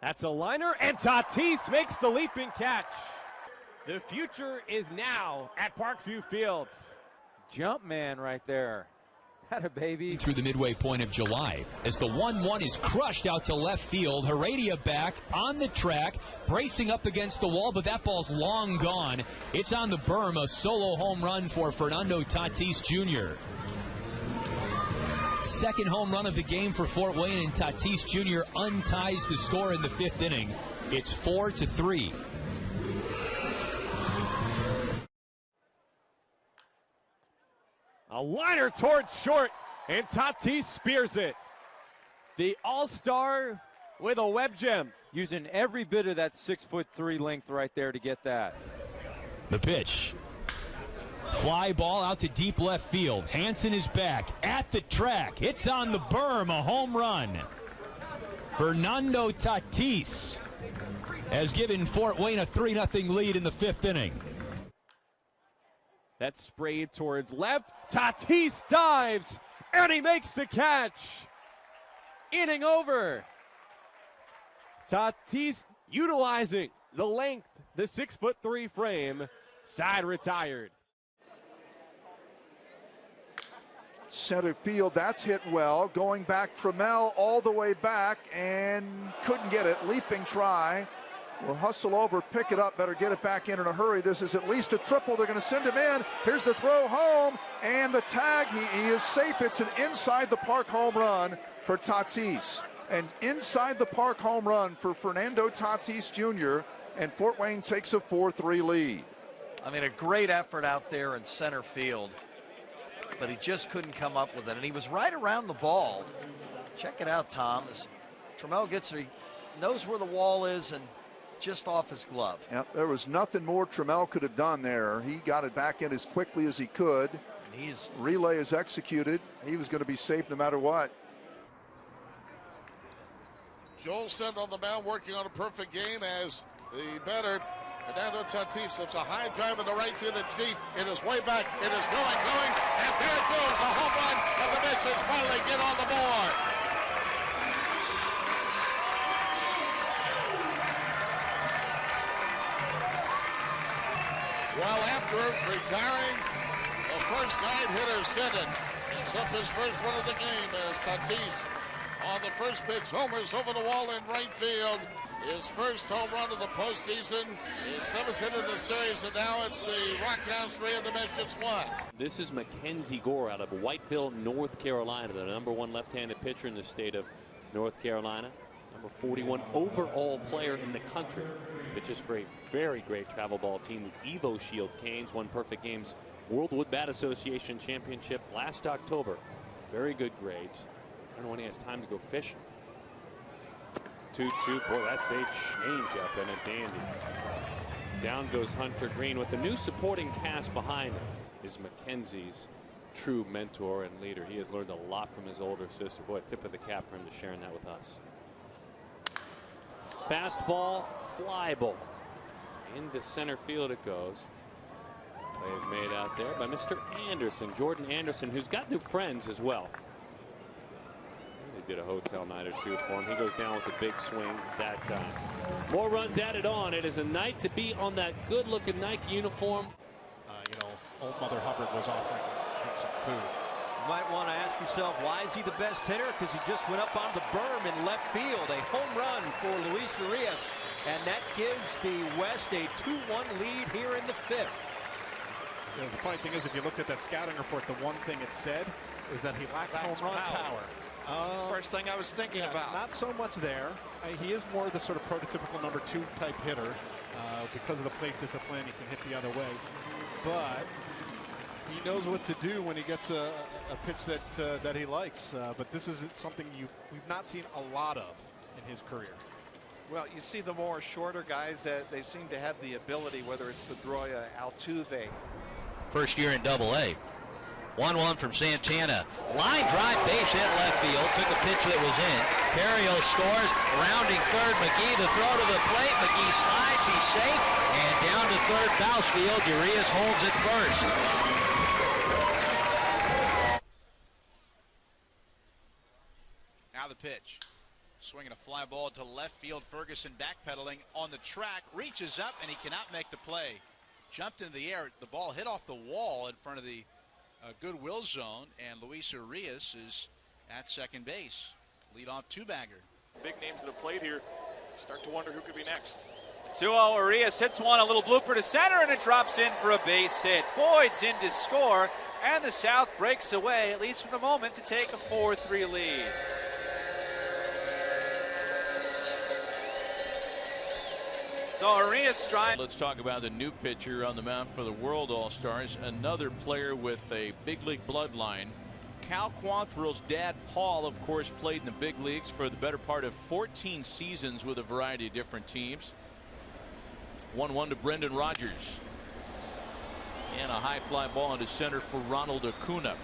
That's a liner, and Tatis makes the leaping catch. The future is now at Parkview Fields. Jump man right there. Atta baby. Through the midway point of July as the 1-1 is crushed out to left field. Heredia back on the track, bracing up against the wall, but that ball's long gone. It's on the berm, a solo home run for Fernando Tatis Jr. Second home run of the game for Fort Wayne, and Tatis Jr. unties the score in the 5th inning. It's 4-3. A liner towards short, and Tatis spears it. The all-star with a web gem. Using every bit of that 6'3" length right there to get that. The pitch. Fly ball out to deep left field. Hansen is back at the track. It's on the berm, a home run. Fernando Tatis has given Fort Wayne a 3-0 lead in the 5th inning. That's sprayed towards left. Tatis dives, and he makes the catch. Inning over. Tatis utilizing the length, the 6'3" frame. Side retired. Center field, that's hit well. Going back, Trammell all the way back and couldn't get it. Leaping try. Will hustle over, pick it up, better get it back in a hurry. This is at least a triple. They're going to send him in. Here's the throw home, and the tag. He is safe. It's an inside the park home run for Tatis. And inside the park home run for Fernando Tatis Jr., and Fort Wayne takes a 4-3 lead. I mean, a great effort out there in center field, but he just couldn't come up with it. And he was right around the ball. Check it out, Tom. As Trammell gets there, he knows where the wall is and just off his glove. Yep, there was nothing more Trammell could have done there. He got it back in as quickly as he could. He's relay is executed. He was going to be safe no matter what. Joel Send on the mound working on a perfect game as the batter Fernando Tatis lifts a high drive in the right field. It's deep. It is way back. It is going, and there it goes. A home run, and the Missions finally get on the board. Well, after retiring the first 9 hitter Send picks up his first one of the game as Tatis on the first pitch homers over the wall in right field. His first home run of the postseason, his 7th hit of the series, and now it's the Rockies 3 and the Missions 1. This is Mackenzie Gore out of Whiteville, North Carolina, the #1 left-handed pitcher in the state of North Carolina. Number 41 overall player in the country. Pitches for a very great travel ball team, the Evo Shield Canes. Won Perfect Games World Wood Bat Association Championship last October. Very good grades. I don't know when he has time to go fishing. 2-2. Boy, that's a changeup and a dandy. Down goes Hunter Green with a new supporting cast behind him. Is Mackenzie's true mentor and leader. He has learned a lot from his older sister. Boy, tip of the cap for him to sharing that with us. Fastball, fly ball. Into center field it goes. Play is made out there by Mr. Anderson, Jordan Anderson, who's got new friends as well. They did a hotel night or two for him. He goes down with a big swing that time. More runs added on. It is a night to be on that good-looking Nike uniform. Old Mother Hubbard was offering him some food. You might want to ask yourself, why is he the best hitter? Because he just went up on the berm in left field. A home run for Luis Urias, and that gives the West a 2-1 lead here in the 5th. The funny thing is, if you looked at that scouting report, the one thing it said is that he lacked home run power. First thing I was thinking about. Not so much there. He is more the sort of prototypical number 2 type hitter. Because of the plate discipline, he can hit the other way. But he knows what to do when he gets a pitch that he likes. But this is something we've not seen a lot of in his career. Well, you see the more shorter guys that they seem to have the ability, whether it's Pedroia, Altuve. First year in Double-A. 1-1 from Santana. Line drive, base hit left field. Took a pitch that was in. Perio scores. Rounding third. McGee, the throw to the plate. McGee slides. He's safe. And down to third, Bousfield. Urias holds it first. Now the pitch. Swinging a fly ball to left field. Ferguson backpedaling on the track, reaches up, and he cannot make the play. Jumped into the air. The ball hit off the wall in front of the goodwill zone, and Luis Urias is at second base. Leadoff two-bagger. Big names at the plate here. Start to wonder who could be next. 2-0, Urias hits one, a little blooper to center, and it drops in for a base hit. Boyd's in to score, and the South breaks away, at least for the moment, to take a 4-3 lead. So Urias drives. Let's talk about the new pitcher on the mound for the World All-Stars. Another player with a big league bloodline. Cal Quantrill's dad, Paul, of course, played in the big leagues for the better part of 14 seasons with a variety of different teams. 1-1 to Brendan Rodgers. And a high fly ball into center for Ronald Acuna.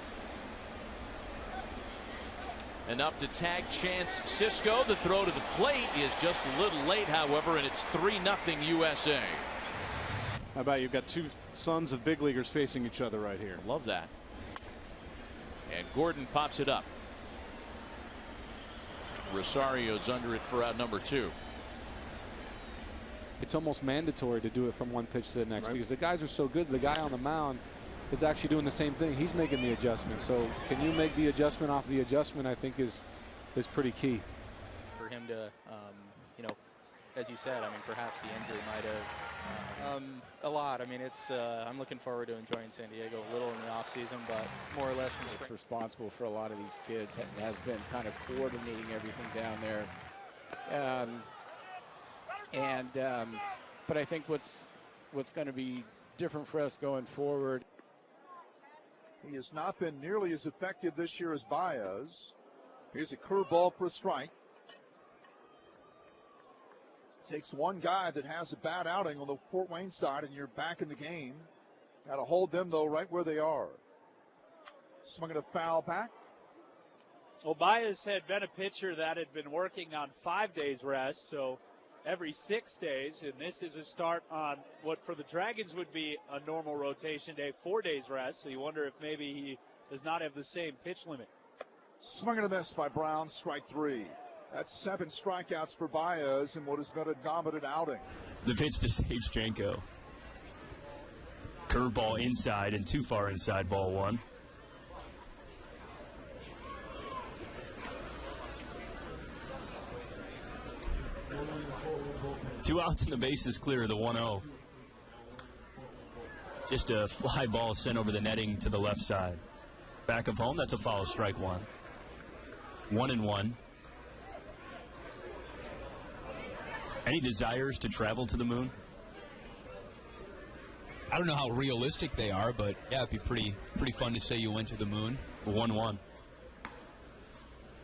Enough to tag Chance Sisco. The throw to the plate is just a little late, however, and it's 3-0 USA. How about you've got two sons of big leaguers facing each other right here. Love that. And Gordon pops it up. Rosario's under it for out number 2. It's almost mandatory to do it from one pitch to the next, because the guys are so good. The guy on the mound is actually doing the same thing. He's making the adjustment. So can you make the adjustment off the adjustment, I think is pretty key. For him to, you know, as you said, I mean, perhaps the injury might have a lot. I mean, it's I'm looking forward to enjoying San Diego a little in the offseason, but more or less from spring. It's responsible for a lot of these kids, has been kind of coordinating everything down there. But I think what's going to be different for us going forward. He has not been nearly as effective this year as Baez. Here's a curveball for a strike. Takes one guy that has a bad outing on the Fort Wayne side, and you're back in the game. Got to hold them, though, right where they are. Swinging a foul back. Well, Baez had been a pitcher that had been working on 5 days rest, so every 6 days, and this is a start on what for the Dragons would be a normal rotation day, 4 days rest, so you wonder if maybe he does not have the same pitch limit. Swing and a miss by Brown, strike 3. That's 7 strikeouts for Baez in what has been a dominant outing. The pitch to Sage Janko. Curveball inside and too far inside, ball 1. Two outs and the base is clear, the 1-0. Just a fly ball sent over the netting to the left side. Back of home, that's a foul, strike 1. 1-1. Any desires to travel to the moon? I don't know how realistic they are, but yeah, it'd be pretty fun to say you went to the moon. 1-1.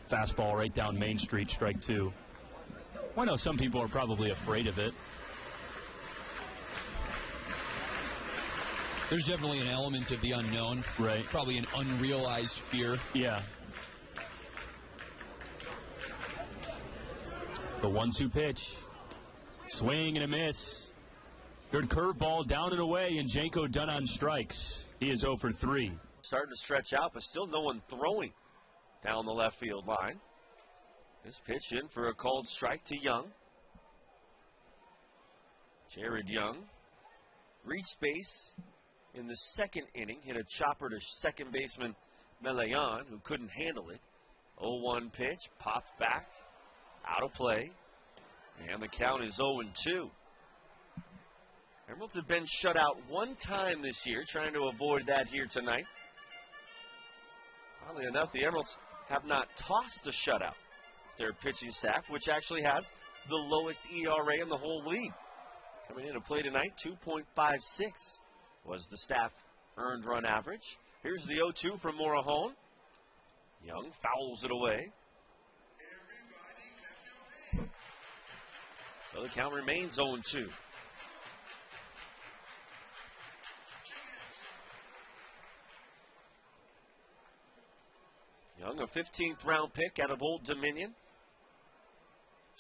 Fastball right down Main Street, strike 2. I know some people are probably afraid of it. There's definitely an element of the unknown. Right. Probably an unrealized fear. Yeah. The 1-2 pitch. Swing and a miss. Good curveball down and away, and Janko done on strikes. He is 0 for 3. Starting to stretch out, but still no one throwing down the left field line. This pitch in for a called strike to Young. Jared Young reached base in the second inning, hit a chopper to second baseman Melean, who couldn't handle it. 0-1 pitch, popped back, out of play, and the count is 0-2. Emeralds have been shut out one time this year, trying to avoid that here tonight. Oddly enough, the Emeralds have not tossed a shutout. Their pitching staff, which actually has the lowest ERA in the whole league. Coming in to play tonight, 2.56 was the staff earned run average. Here's the 0-2 from Morahone. Young fouls it away. So the count remains 0-2. Young, a 15th round pick out of Old Dominion.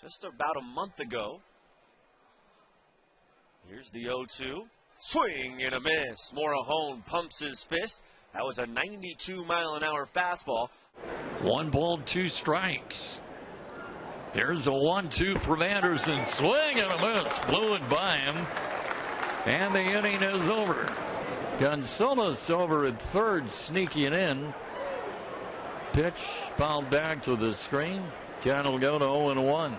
Just about a month ago. Here's the 0-2. Swing and a miss. Morahone pumps his fist. That was a 92-mile-an-hour fastball. 1 ball, 2 strikes. Here's a 1-2 from Anderson. Swing and a miss. Blew it by him. And the inning is over. Gonzalez over at third, sneaking in. Pitch fouled back to the screen. Count will go to 0-1.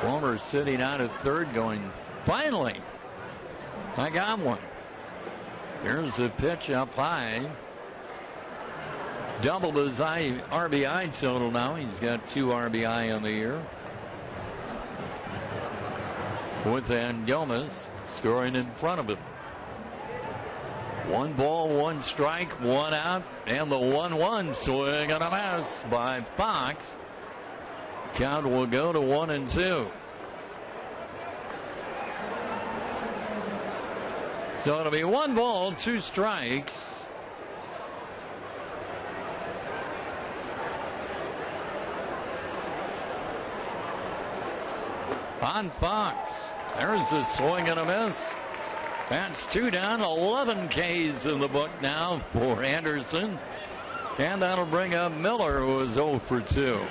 Palmer sitting out at third going, finally, I got one. Here's the pitch up high. Doubled his RBI total now. He's got 2 RBI on the year. With Gomez scoring in front of him. 1 ball, 1 strike, 1 out, and the 1-1 swing and a miss by Fox. Count will go to 1-2. So it'll be 1 ball, 2 strikes. On Fox. There's a swing and a miss. That's 2 down, 11 Ks in the book now for Anderson. And that'll bring up Miller, who is 0 for 2.